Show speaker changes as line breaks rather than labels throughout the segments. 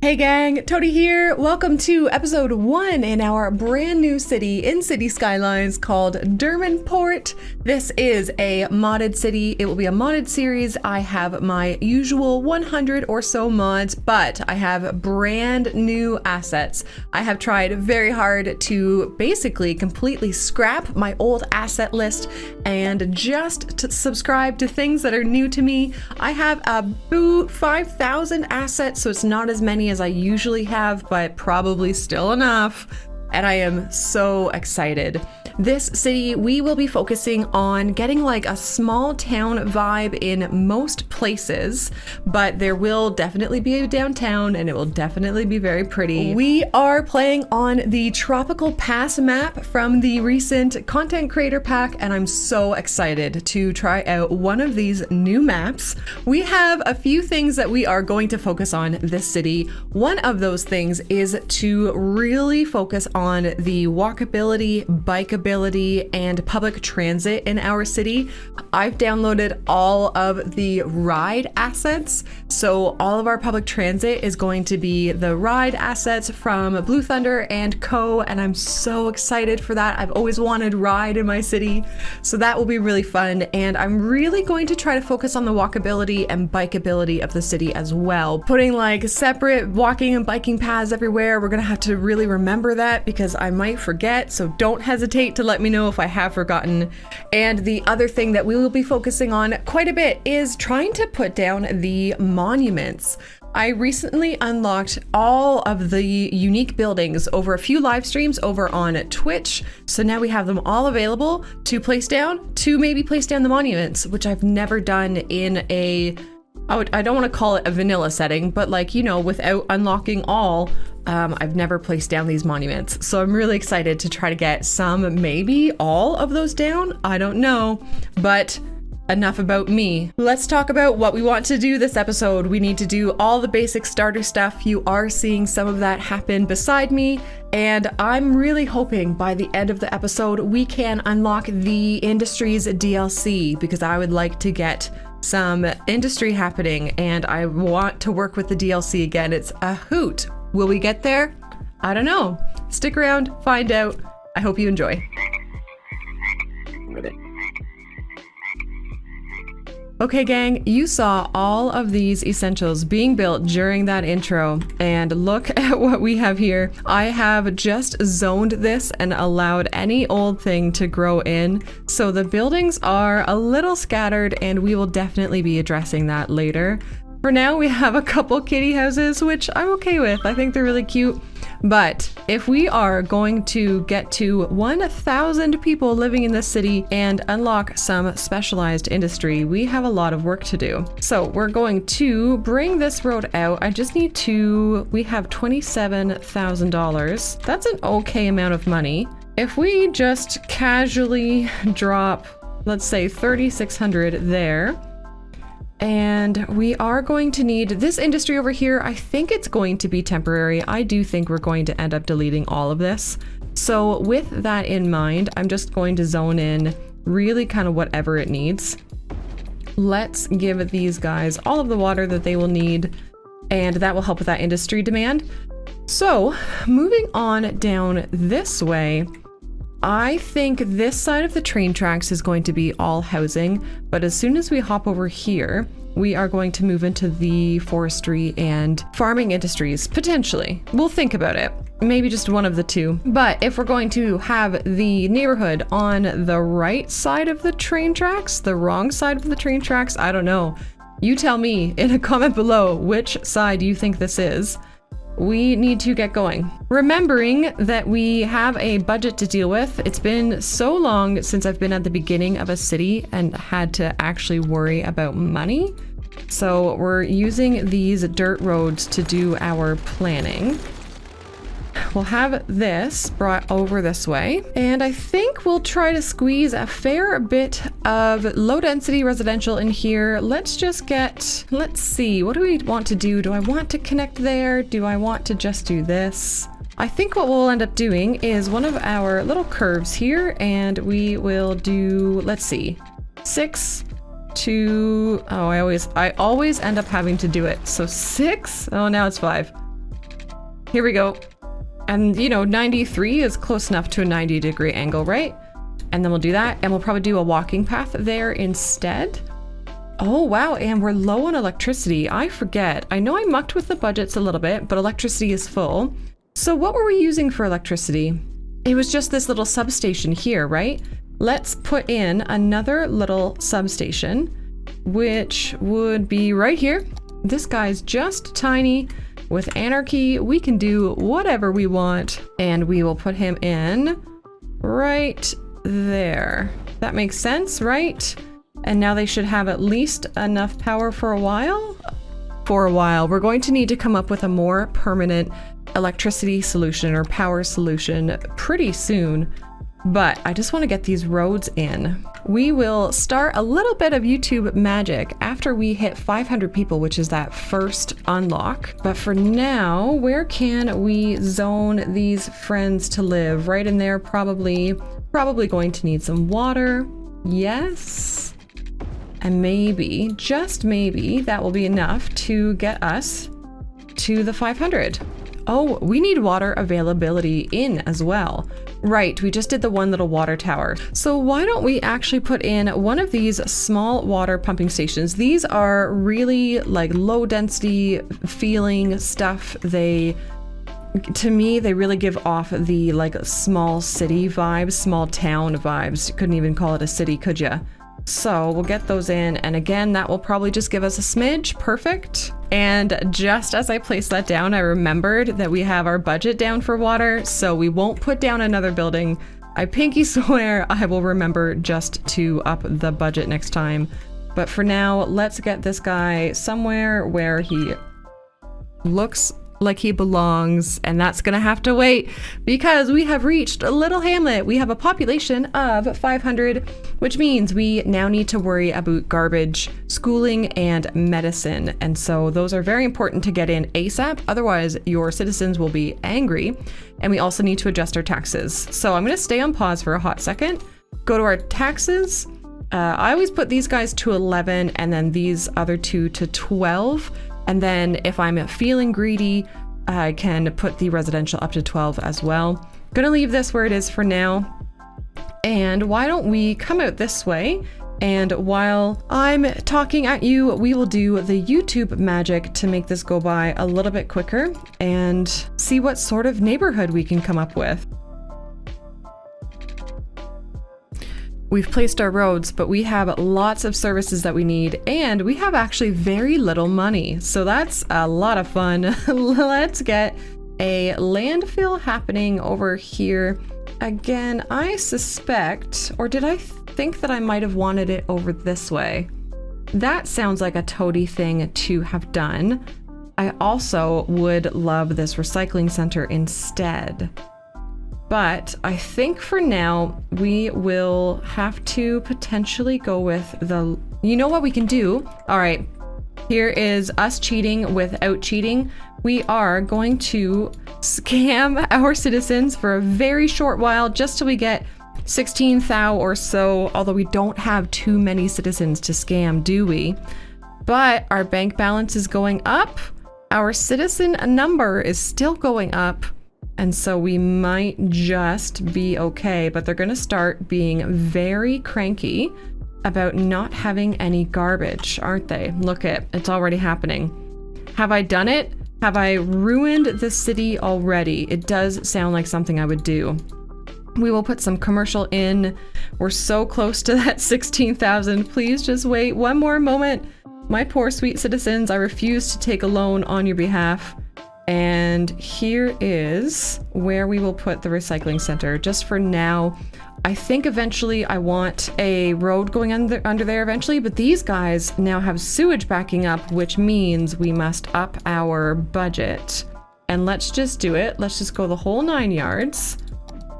Hey gang, Toadie here. Welcome to episode 1 in our brand new city in City Skylines called Derminport. This is a modded city. It will be a modded series. I have my usual 100 or so mods, but I have brand new assets. I have tried very hard to basically completely scrap my old asset list and just to subscribe to things that are new to me. I have about 5,000 assets, so it's not as many as I usually have, but probably still enough. And I am so excited. This city, we will be focusing on getting like a small town vibe in most places, but there will definitely be a downtown and it will definitely be very pretty. We are playing on the Tropical Pass map from the recent content creator pack, and I'm so excited to try out one of these new maps. We have a few things that we are going to focus on this city. One of those things is to really focus on the walkability, bikeability, and public transit in our city. I've downloaded all of the ride assets, so all of our public transit is going to be the ride assets from Blue Thunder and Co, and I'm so excited for that. I've always wanted ride in my city, so that will be really fun, and I'm really going to try to focus on the walkability and bikeability of the city as well. Putting like separate walking and biking paths everywhere. We're gonna have to really remember that because I might forget, so don't hesitate to let me know if I have forgotten. And the other thing that we will be focusing on quite a bit is trying to put down the monuments. I recently unlocked all of the unique buildings over a few live streams over on Twitch. So now we have them all available to place down, to maybe place down the monuments, which I've never done in a, I don't want to call it a vanilla setting, but like, you know, without unlocking all, I've never placed down these monuments. So I'm really excited to try to get some, maybe all of those down. I don't know, but enough about me. Let's talk about what we want to do this episode. We need to do all the basic starter stuff. You are seeing some of that happen beside me, and I'm really hoping by the end of the episode we can unlock the Industries DLC, because I would like to get some industry happening and I want to work with the DLC again. It's a hoot. Will we get there? I don't know. Stick around, find out. I hope you enjoy. Okay gang, you saw all of these essentials being built during that intro, and look at what we have here. I have just zoned this and allowed any old thing to grow in, so the buildings are a little scattered and we will definitely be addressing that later. For now, we have a couple kitty houses, which I'm okay with. I think they're really cute. But if we are going to get to 1,000 people living in this city and unlock some specialized industry, we have a lot of work to do. So we're going to bring this road out. I just need to, we have $27,000. That's an okay amount of money. If we just casually drop, let's say 3,600 there, and we are going to need this industry over here. I think it's going to be temporary. I do think we're going to end up deleting all of this. So with that in mind, I'm just going to zone in really kind of whatever it needs. Let's give these guys all of the water that they will need, and that will help with that industry demand. So moving on down this way, I think this side of the train tracks is going to be all housing, but as soon as we hop over here, we are going to move into the forestry and farming industries, potentially. We'll think about it. Maybe just one of the two. But if we're going to have the neighborhood on the right side of the train tracks, the wrong side of the train tracks, I don't know. You tell me in a comment below which side you think this is. We need to get going. Remembering that we have a budget to deal with. It's been so long since I've been at the beginning of a city and had to actually worry about money. So we're using these dirt roads to do our planning. We'll have this brought over this way, and I think we'll try to squeeze a fair bit of low density residential in here. Let's just get, let's see, what do we want to do? Do I want to connect there? Do I want to just do this? I think what we'll end up doing is one of our little curves here, and we will do, let's see, 6 to, oh, I always end up having to do it. So 6, oh, now it's 5. Here we go. And you know, 93 is close enough to a 90-degree angle, right? And then we'll do that, and we'll probably do a walking path there instead. Oh wow, and we're low on electricity. I forget. I know I mucked with the budgets a little bit, but electricity is full. So what were we using for electricity? It was just this little substation here, right? Let's put in another little substation, which would be right here. This guy's just tiny. With anarchy, we can do whatever we want, and we will put him in right there. That makes sense, right? And now they should have at least enough power for a while. We're going to need to come up with a more permanent electricity solution or power solution pretty soon. But I just want to get these roads in. We will start a little bit of YouTube magic after we hit 500 people, which is that first unlock. But for now, where can we zone these friends to live? Right in there, probably going to need some water. Yes. And maybe, just maybe, that will be enough to get us to the 500. Oh, we need water availability in as well. Right, we just did the one little water tower. So why don't we actually put in one of these small water pumping stations? These are really like low density feeling stuff. To me, they really give off the like small city vibes, small town vibes. You couldn't even call it a city, could ya? So we'll get those in, and again, that will probably just give us a smidge. Perfect. And just as I placed that down, I remembered that we have our budget down for water, so we won't put down another building. I pinky swear I will remember just to up the budget next time. But for now, let's get this guy somewhere where he looks like he belongs, and that's gonna have to wait because we have reached a little hamlet. We have a population of 500, which means we now need to worry about garbage, schooling, and medicine. And so those are very important to get in ASAP, otherwise your citizens will be angry. And we also need to adjust our taxes. So I'm gonna stay on pause for a hot second, go to our taxes. I always put these guys to 11 and then these other two to 12. And then if I'm feeling greedy, I can put the residential up to 12 as well. Gonna leave this where it is for now. And why don't we come out this way? And while I'm talking at you, we will do the YouTube magic to make this go by a little bit quicker and see what sort of neighborhood we can come up with. We've placed our roads, but we have lots of services that we need, and we have actually very little money. So that's a lot of fun. Let's get a landfill happening over here. Again, I suspect, or did I think that I might have wanted it over this way? That sounds like a toady thing to have done. I also would love this recycling center instead. But I think for now, we will have to potentially go with the, you know what we can do? All right, here is us cheating without cheating. We are going to scam our citizens for a very short while, just till we get 16,000 or so, although we don't have too many citizens to scam, do we? But our bank balance is going up. Our citizen number is still going up. And so we might just be okay, but they're gonna start being very cranky about not having any garbage, aren't they? Look it's already happening. Have I done it? Have I ruined the city already? It does sound like something I would do. We will put some commercial in. We're so close to that 16,000. Please just wait one more moment. My poor sweet citizens, I refuse to take a loan on your behalf. And here is where we will put the recycling center. Just for now, I think eventually I want a road going under there eventually, but these guys now have sewage backing up, which means we must up our budget. And let's just do it. Let's just go the whole 9 yards.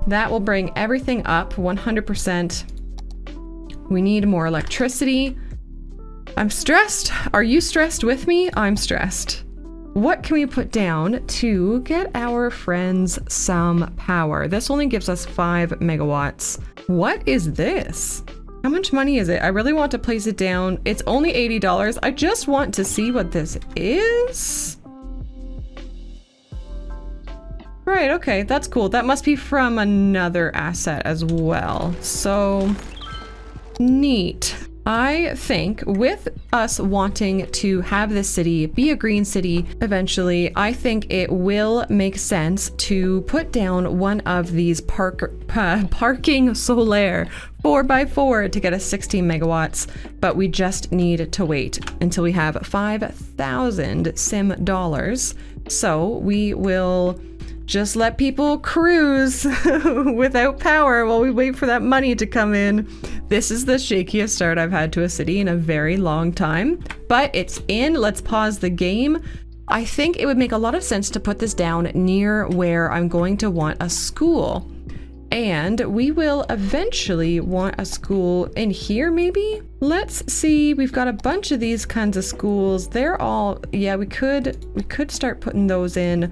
That will bring everything up 100%. We need more electricity. I'm stressed. Are you stressed with me? I'm stressed. What can we put down to get our friends some power? This only gives us 5 megawatts. What is this? How much money is it? I really want to place it down. It's only $80. I just want to see what this is. Right, okay, that's cool. That must be from another asset as well. So neat. I think with us wanting to have this city be a green city eventually, I think it will make sense to put down one of these parking solaire 4x4 to get us 16 megawatts, but we just need to wait until we have 5,000 sim dollars. So we will just let people cruise without power while we wait for that money to come in. This is the shakiest start I've had to a city in a very long time, but it's in. Let's pause the game. I think it would make a lot of sense to put this down near where I'm going to want a school. And we will eventually want a school in here, maybe? Let's see, we've got a bunch of these kinds of schools. They're all, yeah, we could start putting those in.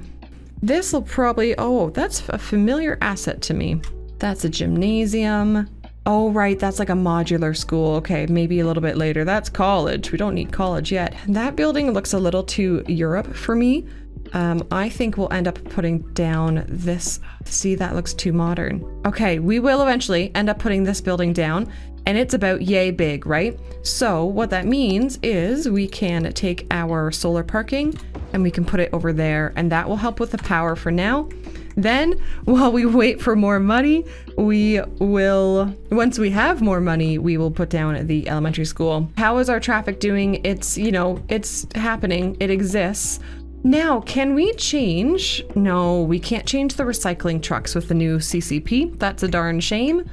This will probably, oh, that's a familiar asset to me. That's a gymnasium. Oh, right, that's like a modular school. Okay, maybe a little bit later. That's college. We don't need college yet. That building looks a little too Europe for me. I think we'll end up putting down this. See, that looks too modern. Okay, we will eventually end up putting this building down, and it's about yay big, right? So what that means is we can take our solar parking and we can put it over there, and that will help with the power for now. Then, while we wait for more money, we will, once we have more money, we will put down the elementary school. How is our traffic doing? It's, you know, it's happening. It exists. Now, can we change? No, we can't change the recycling trucks with the new CCP. That's a darn shame,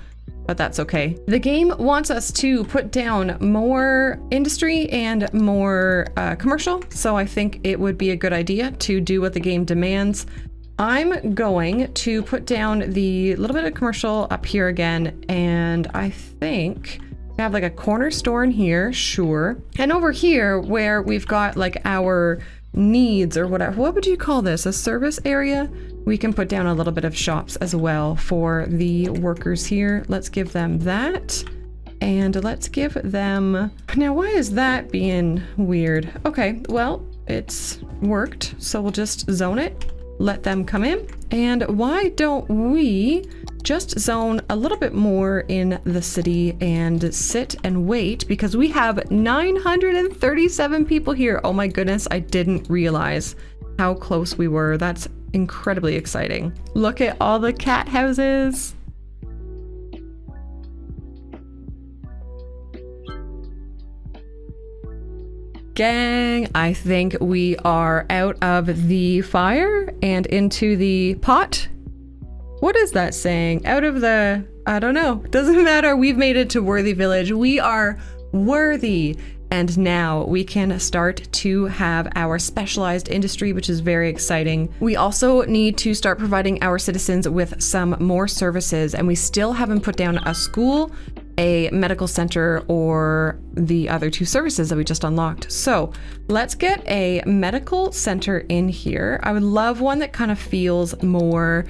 but that's okay. The game wants us to put down more industry and more commercial, so I think it would be a good idea to do what the game demands. I'm going to put down the little bit of commercial up here again, and I think we have like a corner store in here, sure. And over here where we've got like our needs or whatever, what would you call this? A service area? We can put down a little bit of shops as well for the workers here. Let's give them that. And let's give them, now why is that being weird? Okay, well, it's worked. So we'll just zone it. Let them come in. And why don't we just zone a little bit more in the city and sit and wait, because we have 937 people here. Oh my goodness, I didn't realize how close we were. That's incredibly exciting. Look at all the cat houses. Gang, I think we are out of the fire and into the pot. What is that saying? Out of the, I don't know. Doesn't matter. We've made it to Worthy Village. We are worthy. And now we can start to have our specialized industry, which is very exciting. We also need to start providing our citizens with some more services, and we still haven't put down a school, a medical center, or the other two services that we just unlocked. So let's get a medical center in here. I would love one that kind of feels more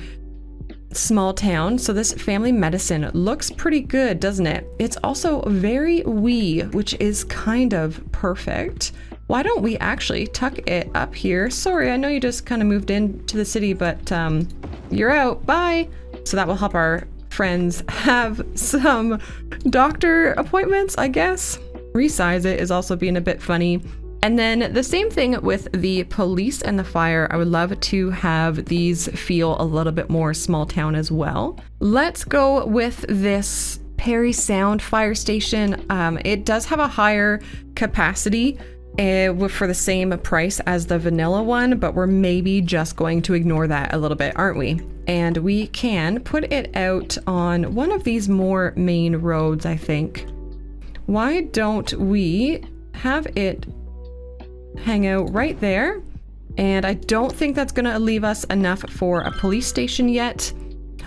small town. So this family medicine looks pretty good, doesn't it? It's also very wee, which is kind of perfect. Why don't we actually tuck it up here? Sorry, I know you just kind of moved into the city, but you're out, bye. So that will help our friends have some doctor appointments, I guess. Resize it is also being a bit funny. And then the same thing with the police and the fire. I would love to have these feel a little bit more small town as well. Let's go with this Perry Sound fire station. It does have a higher capacity for the same price as the vanilla one, but we're maybe just going to ignore that a little bit, aren't we? And we can put it out on one of these more main roads, I think. Why don't we have it hang out right there? And I don't think that's gonna leave us enough for a police station yet.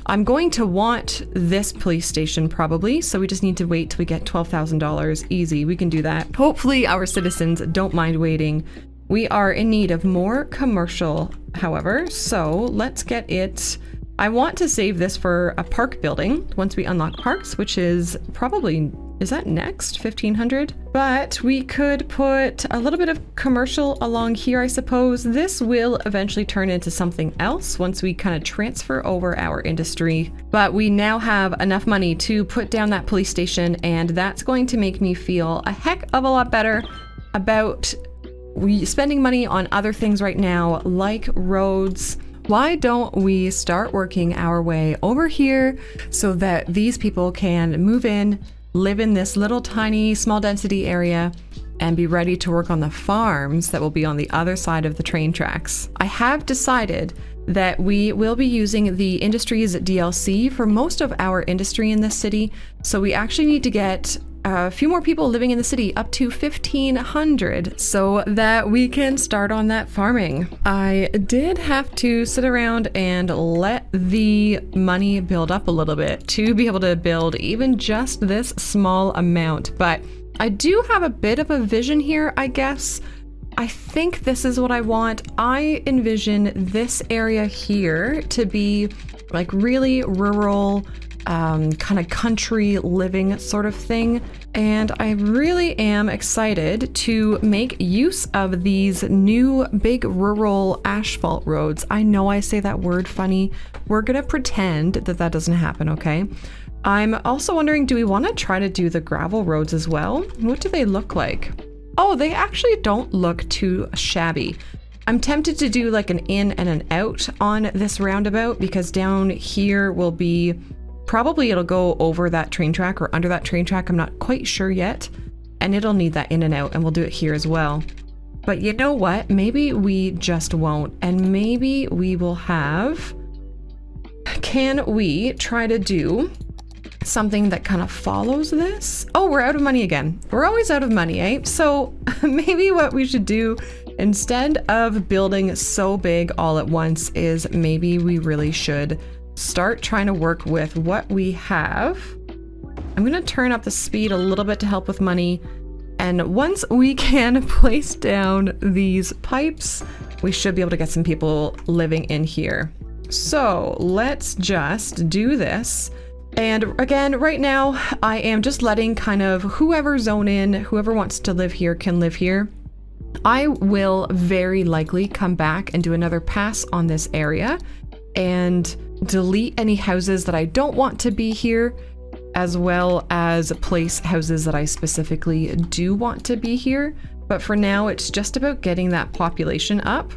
I'm going to want this police station probably, so we just need to wait till we get $12,000. Easy, we can do that. Hopefully our citizens don't mind waiting. We are in need of more commercial, however, so let's get it. I want to save this for a park building once we unlock parks, which is probably Is that next? 1500? But we could put a little bit of commercial along here, I suppose. This will eventually turn into something else once we kind of transfer over our industry. But we now have enough money to put down that police station, and that's going to make me feel a heck of a lot better about spending money on other things right now, like roads. Why don't we start working our way over here so that these people can move in, live in this little tiny small density area, and be ready to work on the farms that will be on the other side of the train tracks. I have decided that we will be using the industries DLC for most of our industry in this city, so we actually need to get a few more people living in the city, up to 1,500, so that we can start on that farming. I did have to sit around and let the money build up a little bit to be able to build even just this small amount, but I do have a bit of a vision here, I guess. I think this is what I want. I envision this area here to be like really rural, kind of country living sort of thing. And I really am excited to make use of these new big rural asphalt roads. I know I say that word funny. We're gonna pretend that that doesn't happen, okay? I'm also wondering, do we want to try to do the gravel roads as well? What do they look like? Oh, they actually don't look too shabby. I'm tempted to do like an in and an out on this roundabout, because down here will be probably, it'll go over that train track or under that train track. I'm not quite sure yet. And it'll need that in and out, and we'll do it here as well. But you know what? Maybe we just won't. And maybe we will have... Can we try to do something that kind of follows this? Oh, we're out of money again. We're always out of money, eh? So maybe what we should do instead of building so big all at once is maybe we really should start trying to work with what we have. I'm gonna turn up the speed a little bit to help with money. And once we can place down these pipes, we should be able to get some people living in here. So let's just do this. And again, right now, I am just letting kind of whoever zone in, whoever wants to live here can live here. I will very likely come back and do another pass on this area and delete any houses that I don't want to be here, as well as place houses that I specifically do want to be here. But for now, it's just about getting that population up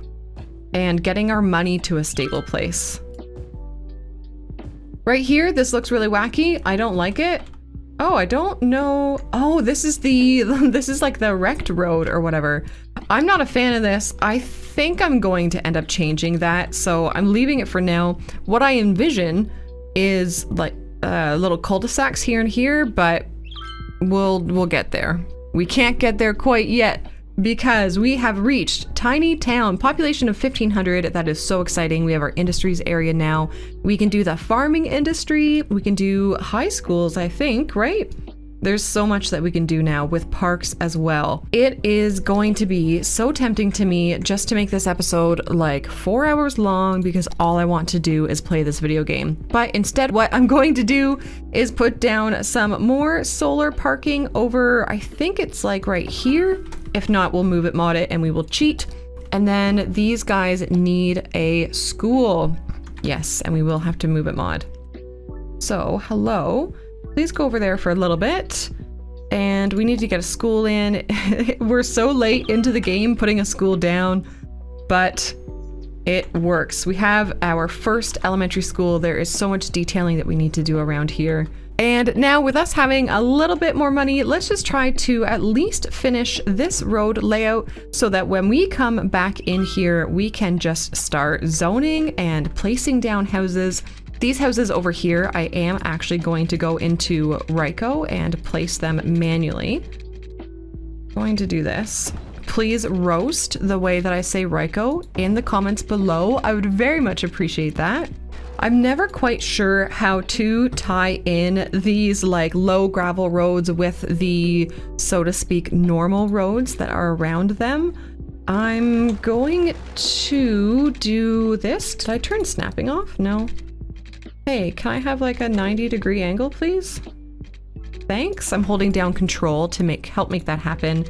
and getting our money to a stable place. Right here, this looks really wacky. I don't like it. Oh, I don't know. Oh, this is like the wrecked road or whatever. I'm not a fan of this. I think I'm going to end up changing that, so I'm leaving it for now. What I envision is like little cul-de-sacs here and here, but we'll get there. We can't get there quite yet because we have reached tiny town, population of 1,500. That is so exciting. We have our industries area now. We can do the farming industry. We can do high schools, I think, right? There's so much that we can do now with parks as well. It is going to be so tempting to me just to make this episode like 4 hours long, because all I want to do is play this video game. But instead, what I'm going to do is put down some more solar parking over, I think it's like right here. If not, we'll move it, mod it, and we will cheat. And then these guys need a school. Yes, and we will have to move it, mod. So, hello. Please go over there for a little bit. And we need to get a school in. We're so late into the game putting a school down, but it works. We have our first elementary school. There is so much detailing that we need to do around here. And now with us having a little bit more money, let's just try to at least finish this road layout so that when we come back in here, we can just start zoning and placing down houses. These houses over here, I am actually going to go into Ryko and place them manually. Going to do this. Please roast the way that I say Ryko in the comments below. I would very much appreciate that. I'm never quite sure how to tie in these like low gravel roads with the, so to speak, normal roads that are around them. I'm going to do this. Did I turn snapping off? No. Hey, can I have like a 90-degree angle, please? Thanks. I'm holding down control to help make that happen.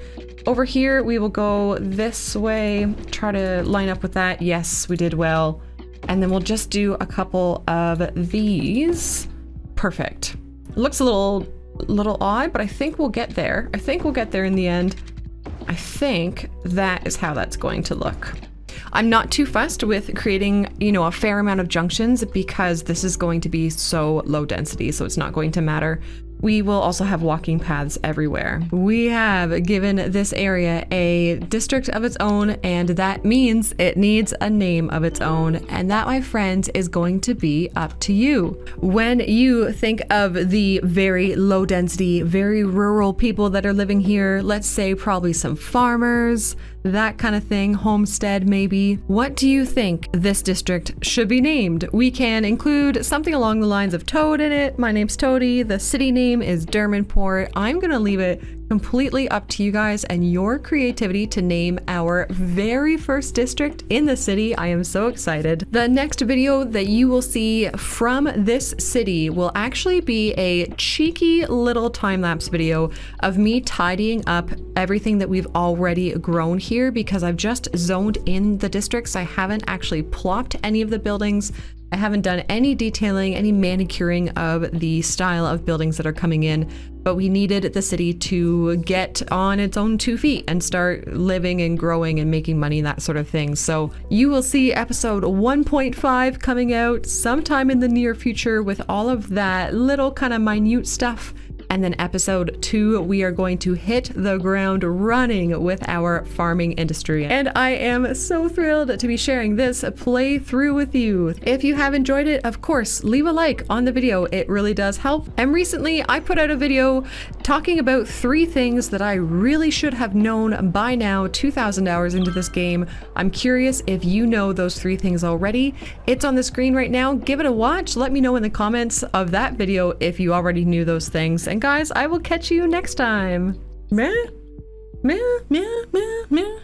Over here, we will go this way, try to line up with that. Yes, we did well. And then we'll just do a couple of these. Perfect. It looks a little odd, but I think we'll get there. I think we'll get there in the end. I think that is how that's going to look. I'm not too fussed with creating, you know, a fair amount of junctions because this is going to be so low density, so it's not going to matter. We will also have walking paths everywhere. We have given this area a district of its own, and that means it needs a name of its own. And that, my friends, is going to be up to you. When you think of the very low density, very rural people that are living here, let's say probably some farmers, that kind of thing, homestead maybe. What do you think this district should be named? We can include something along the lines of Toad in it. My name's Toadie. The city name is Derminport. I'm gonna leave it completely up to you guys and your creativity to name our very first district in the city. I am so excited. The next video that you will see from this city will actually be a cheeky little time-lapse video of me tidying up everything that we've already grown here because I've just zoned in the districts. I haven't actually plopped any of the buildings. I haven't done any detailing, any manicuring of the style of buildings that are coming in, but we needed the city to get on its own 2 feet and start living and growing and making money, that sort of thing. So you will see episode 1.5 coming out sometime in the near future with all of that little kind of minute stuff. And then episode 2, we are going to hit the ground running with our farming industry. And I am so thrilled to be sharing this playthrough with you. If you have enjoyed it, of course, leave a like on the video. It really does help. And recently I put out a video talking about 3 things that I really should have known by now, 2,000 hours into this game. I'm curious if you know those 3 things already. It's on the screen right now. Give it a watch. Let me know in the comments of that video if you already knew those things. And guys, I will catch you next time. Meh, meh, meh, meh, meh.